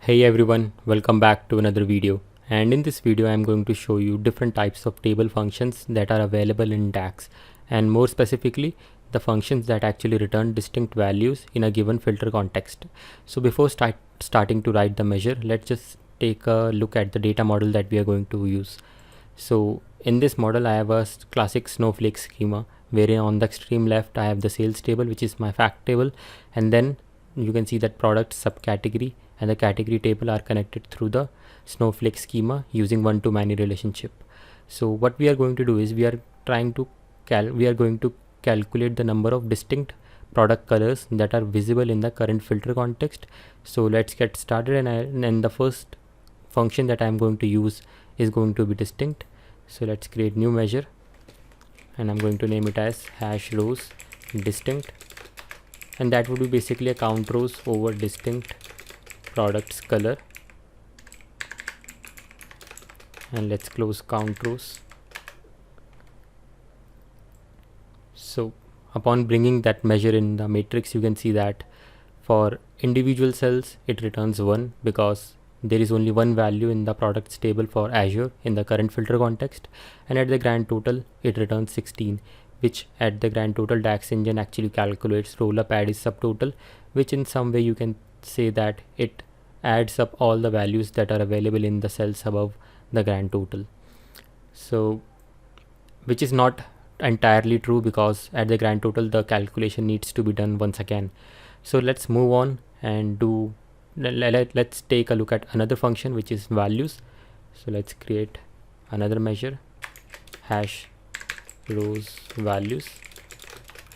Hey everyone, welcome back to another video. And in this video I am going to show you different types of table functions that are available in DAX, and more specifically the functions that actually return distinct values in a given filter context. So before starting to write the measure, let's just take a look at the data model that we are going to use. So in this model I have a classic snowflake schema wherein on the extreme left I have the sales table, which is my fact table, and then you can see that product subcategory and the category table are connected through the snowflake schema using one-to-many relationship. So what we are going to do is we are going to calculate the number of distinct product colors that are visible in the current filter context. So let's get started, and the first function that I am going to use is going to be distinct. So let's create new measure and I'm going to name it as hash rows distinct, and that would be basically a count rows over distinct products color. And let's close count rows. So upon bringing that measure in the matrix, you can see that for individual cells it returns 1 because there is only one value in the products table for Azure in the current filter context, and at the grand total it returns 16, which at the grand total DAX engine actually calculates roll up add is subtotal, which in some way you can say that it adds up all the values that are available in the cells above the grand total. So which is not entirely true because at the grand total the calculation needs to be done once again. So let's move on and let's take a look at another function, which is values. So let's create another measure, hash rows values,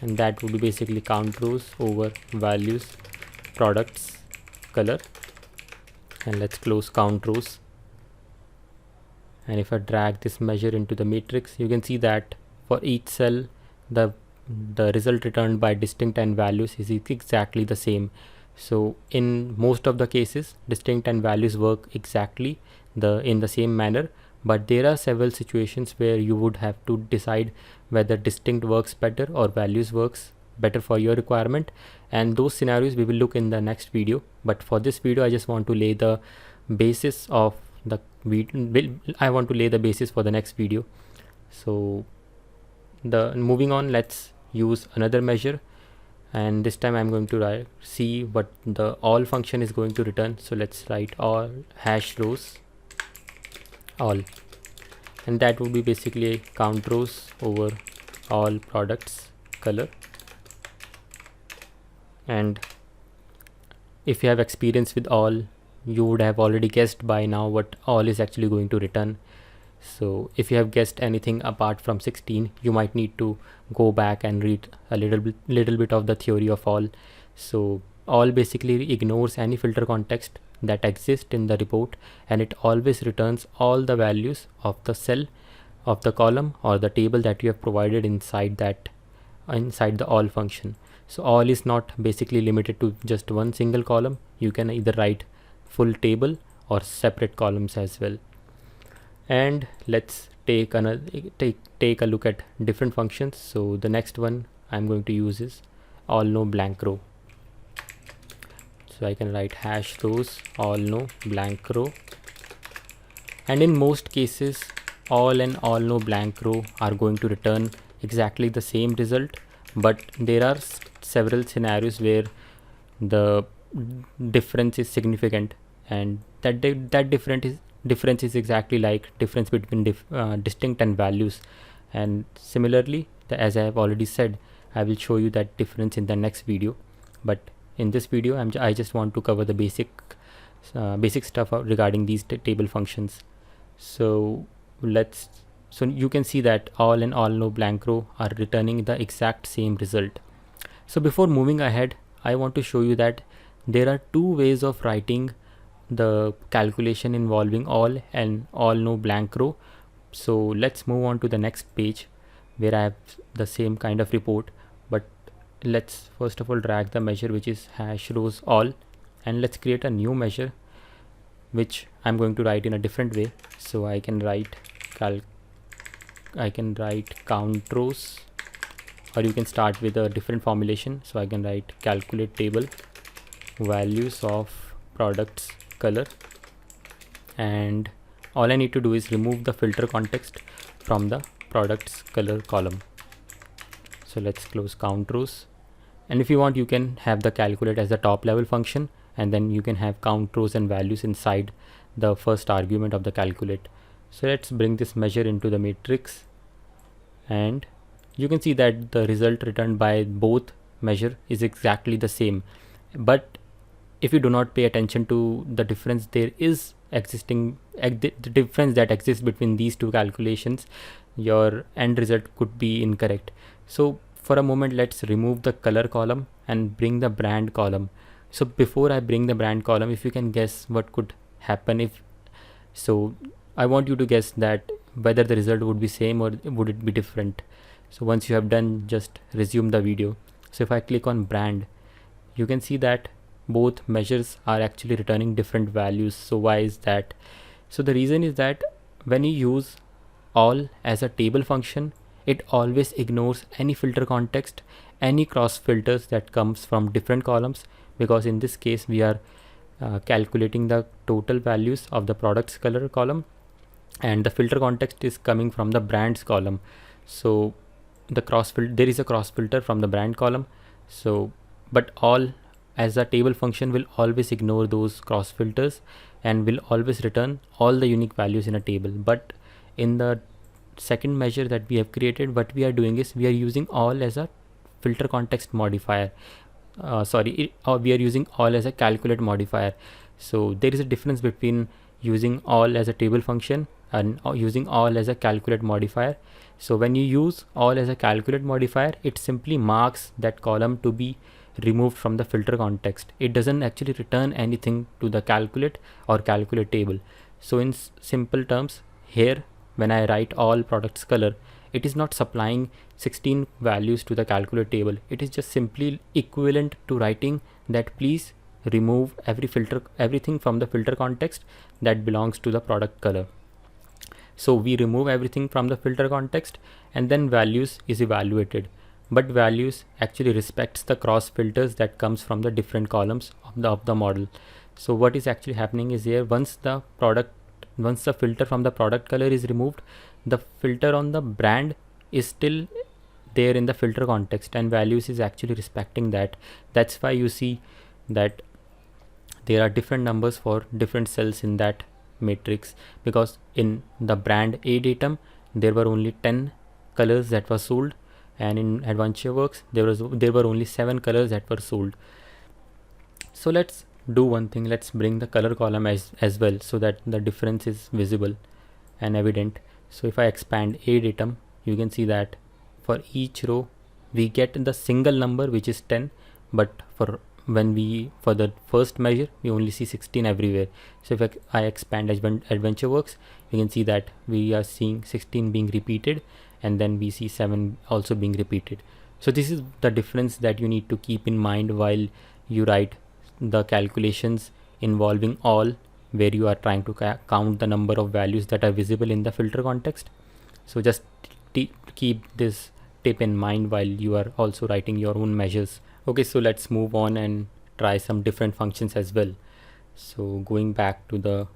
and that would be basically count rows over values products color. And let's close count rows. And if I drag this measure into the matrix, you can see that for each cell the result returned by distinct and values is exactly the same. So in most of the cases distinct and values work exactly in the same manner, but there are several situations where you would have to decide whether distinct works better or values works better for your requirement, and those scenarios we will look in the next video. But for this video I just want to lay the basis of the I want to lay the basis for the next video. So moving on, let's use another measure, and this time I'm going to see what the all function is going to return. So let's write all hash rows all, and that would be basically count rows over all products color. And if you have experience with all, you would have already guessed by now what all is actually going to return. So if you have guessed anything apart from 16, you might need to go back and read a little bit of the theory of all. So all basically ignores any filter context that exists in the report, and it always returns all the values of the cell, of the column or the table that you have provided inside the all function. So all is not basically limited to just one single column. You can either write full table or separate columns as well. And let's take a look at different functions. So the next one I'm going to use is all no blank row. So I can write hash rows all no blank row, and in most cases all and all no blank row are going to return exactly the same result, but there are several scenarios where the difference is significant, and that difference is exactly like difference between distinct and values. And similarly, as I have already said, I will show you that difference in the next video, but in this video I just want to cover the basic stuff regarding these table functions. So you can see that all and all no blank row are returning the exact same result. So before moving ahead, I want to show you that there are two ways of writing the calculation involving all and all no blank row. So let's move on to the next page where I have the same kind of report, but let's first of all drag the measure which is hash rows all, and let's create a new measure which I'm going to write in a different way. So I can write count rows, or you can start with a different formulation. So I can write calculate table values of products color, and all I need to do is remove the filter context from the products color column. So let's close count rows, and if you want you can have the calculate as the top level function, and then you can have count rows and values inside the first argument of the calculate. So let's bring this measure into the matrix, and you can see that the result returned by both measure is exactly the same. But if you do not pay attention to the difference there is existing, the difference that exists between these two calculations, your end result could be incorrect. So for a moment let's remove the color column and bring the brand column. So before I bring the brand column, if you can guess what could happen if, so I want you to guess that whether the result would be same or would it be different. So once you have done, just resume the video. So if I click on brand, you can see that both measures are actually returning different values. So why is that? So the reason is that when you use all as a table function, it always ignores any filter context, any cross filters that comes from different columns, because in this case we are calculating the total values of the products color column, and the filter context is coming from the brands column. So the there is a cross filter from the brand column. So but all as a table function will always ignore those cross filters and will always return all the unique values in a table. But in the second measure that we have created, what we are doing is we are using all as a filter context modifier. We are using all as a calculate modifier. So there is a difference between using all as a table function and using all as a calculate modifier. So when you use all as a calculate modifier, it simply marks that column to be removed from the filter context. It doesn't actually return anything to the calculate or calculate table. So in simple terms, here when I write all products color, it is not supplying 16 values to the calculate table. It is just simply equivalent to writing that please remove everything from the filter context that belongs to the product color. So we remove everything from the filter context, and then values is evaluated. But values actually respects the cross filters that comes from the different columns of the model. So what is actually happening is here, once the filter from the product color is removed, the filter on the brand is still there in the filter context, and values is actually respecting that. That's why you see that there are different numbers for different cells in that matrix, because in the brand A datum there were only 10 colors that were sold, and in AdventureWorks there were only 7 colors that were sold. So let's do one thing, let's bring the color column as well, so that the difference is visible and evident. So if I expand A datum, you can see that for each row we get the single number, which is 10, but for the first measure we only see 16 everywhere. So if I expand AdventureWorks, you can see that we are seeing 16 being repeated, and then we see 7 also being repeated. So this is the difference that you need to keep in mind while you write the calculations involving all, where you are trying to count the number of values that are visible in the filter context. So just keep this tip in mind while you are also writing your own measures. Okay, so let's move on and try some different functions as well. So going back to the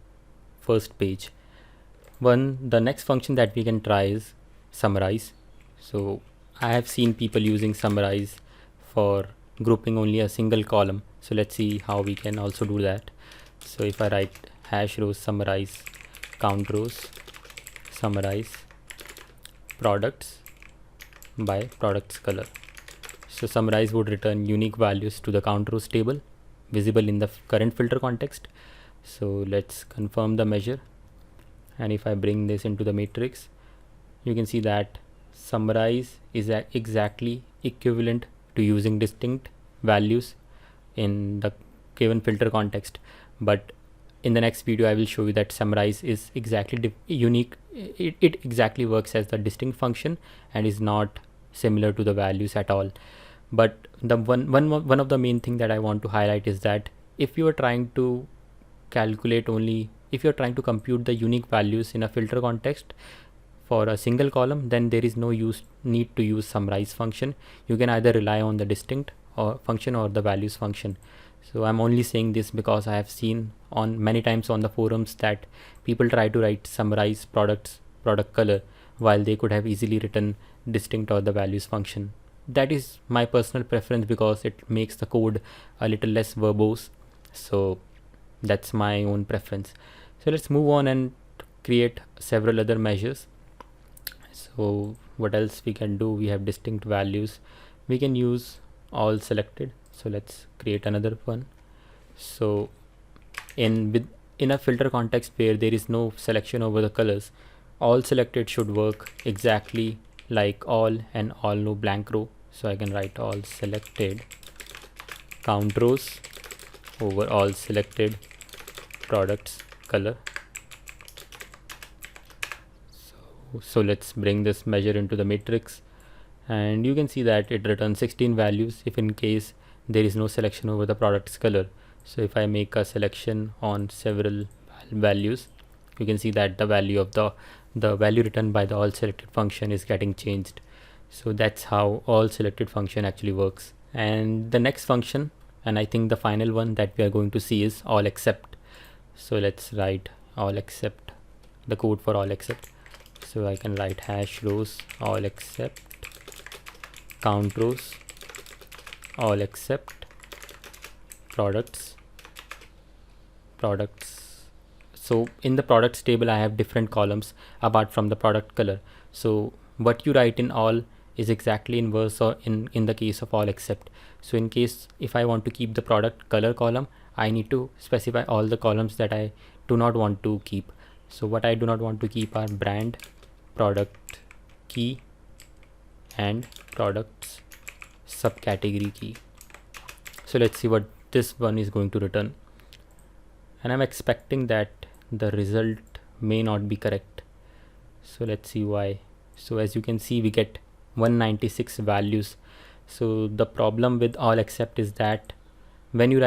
first page, the next function that we can try is summarize. So I have seen people using summarize for grouping only a single column. So let's see how we can also do that. So if I write hash rows summarize count rows summarize products by products color. So summarize would return unique values to the count rows table visible in the current filter context. So let's confirm the measure, and if I bring this into the matrix, you can see that summarize is exactly equivalent to using distinct values in the given filter context. But in the next video I will show you that summarize is exactly unique. It exactly works as the distinct function and is not similar to the values at all. But the one of the main thing that I want to highlight is that if you are trying to compute the unique values in a filter context for a single column, then there is no need to use summarize function. You can either rely on the distinct function or the values function. So I'm only saying this because I have seen on many times on the forums that people try to summarize product color while they could have easily written distinct or the values function. That is my personal preference because it makes the code a little less verbose. So that's my own preference. So let's move on and create several other measures. So what else we can do? We have distinct values. We can use all selected. So let's create another one. So in a filter context where there is no selection over the colors, all selected should work exactly like all and all no blank row. So I can write all selected count rows over all selected products color. So let's bring this measure into the matrix, and you can see that it returns 16 values if in case there is no selection over the product's color. So if I make a selection on several values, you can see that the value of the value returned by the all selected function is getting changed. So that's how all selected function actually works. And the next function, and I think the final one that we are going to see, is all except. So let's write all except, the code for all except. So I can write hash rows all except count rows all except products. So in the products table I have different columns apart from the product color. So what you write in all is exactly inverse or in the case of all except. So in case if I want to keep the product color column, I need to specify all the columns that I do not want to keep. So what I do not want to keep are brand, product key, and products subcategory key. So let's see what this one is going to return, and I'm expecting that the result may not be correct. So let's see why. So as you can see, we get 196 values. So the problem with all except is that when you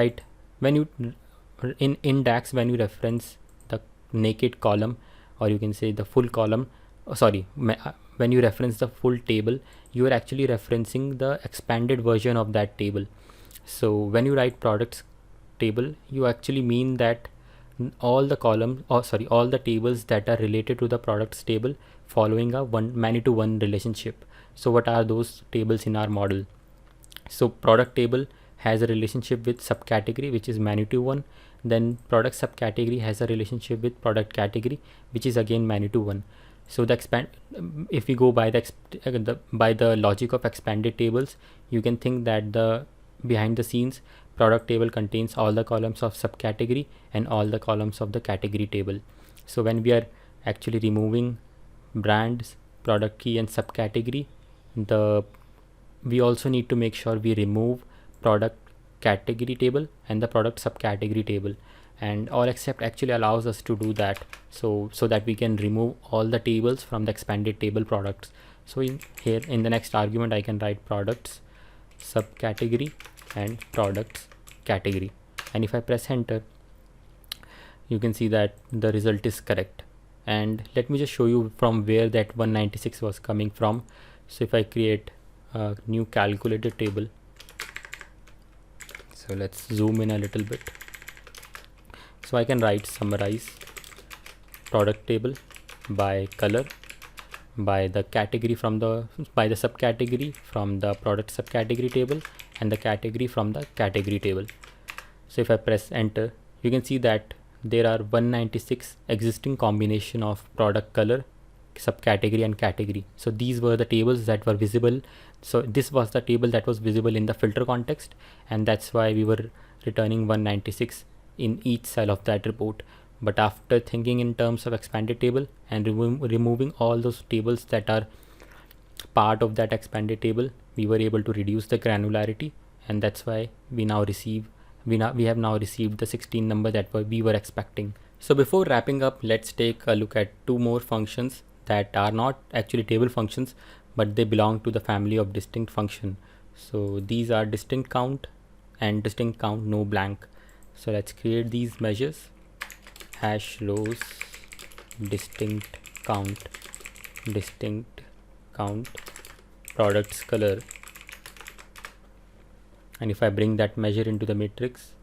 in DAX, when you reference the naked column, or you can say the full column, when you reference the full table, you are actually referencing the expanded version of that table. So when you write products table, you actually mean that all the columns, all the tables that are related to the products table following a many to one relationship. So what are those tables in our model? So product table has a relationship with subcategory, which is many to one. Then product subcategory has a relationship with product category, which is again many to one. So if we go by the logic of expanded tables, you can think that the behind the scenes product table contains all the columns of subcategory and all the columns of the category table. So when we are actually removing brands, product key, and subcategory, we also need to make sure we remove product category table and the product subcategory table, and all except actually allows us to do that, so that we can remove all the tables from the expanded table products. So in the next argument I can write products subcategory and products category, and if I press enter, you can see that the result is correct. And let me just show you from where that 196 was coming from. So if I create a new calculated table, so let's zoom in a little bit. So I can write summarize product table by color, by the category by the subcategory from the product subcategory table, and the category from the category table. So if I press enter, you can see that there are 196 existing combination of product color, subcategory, and category. So these were the tables that were visible. So this was the table that was visible in the filter context, and that's why we were returning 196 in each cell of that report. But after thinking in terms of expanded table and removing all those tables that are part of that expanded table, we were able to reduce the granularity, and that's why we have now received the 16 number that we were expecting. So before wrapping up, let's take a look at two more functions that are not actually table functions, but they belong to the family of distinct function. So these are distinct count and distinct count no blank. So let's create these measures: hash rows distinct count products color. And if I bring that measure into the matrix,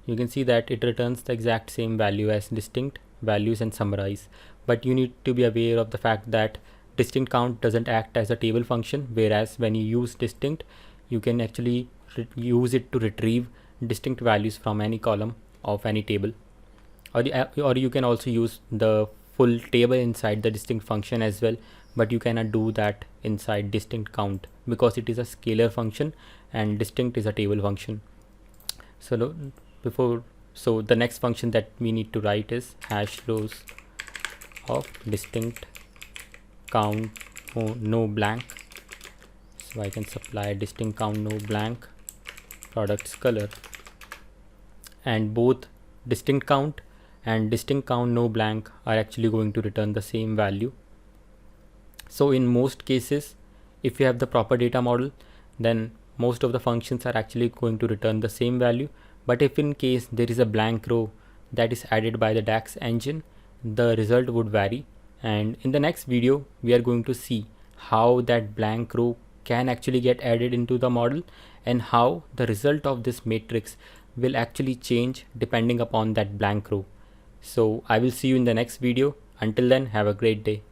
you can see that it returns the exact same value as distinct, values, and summarize. But you need to be aware of the fact that distinct count doesn't act as a table function, whereas when you use distinct, you can actually use it to retrieve distinct values from any column of any table. Or you can also use the full table inside the distinct function as well, but you cannot do that inside distinct count because it is a scalar function and distinct is a table function. So the next function that we need to write is hash rows of distinct count no blank. So I can supply distinct count no blank products color, and both distinct count and distinct count no blank are actually going to return the same value. So in most cases, if you have the proper data model, then most of the functions are actually going to return the same value. But if in case there is a blank row that is added by the DAX engine, the result would vary. And in the next video, we are going to see how that blank row can actually get added into the model and how the result of this matrix will actually change depending upon that blank row. So I will see you in the next video. Until then, have a great day.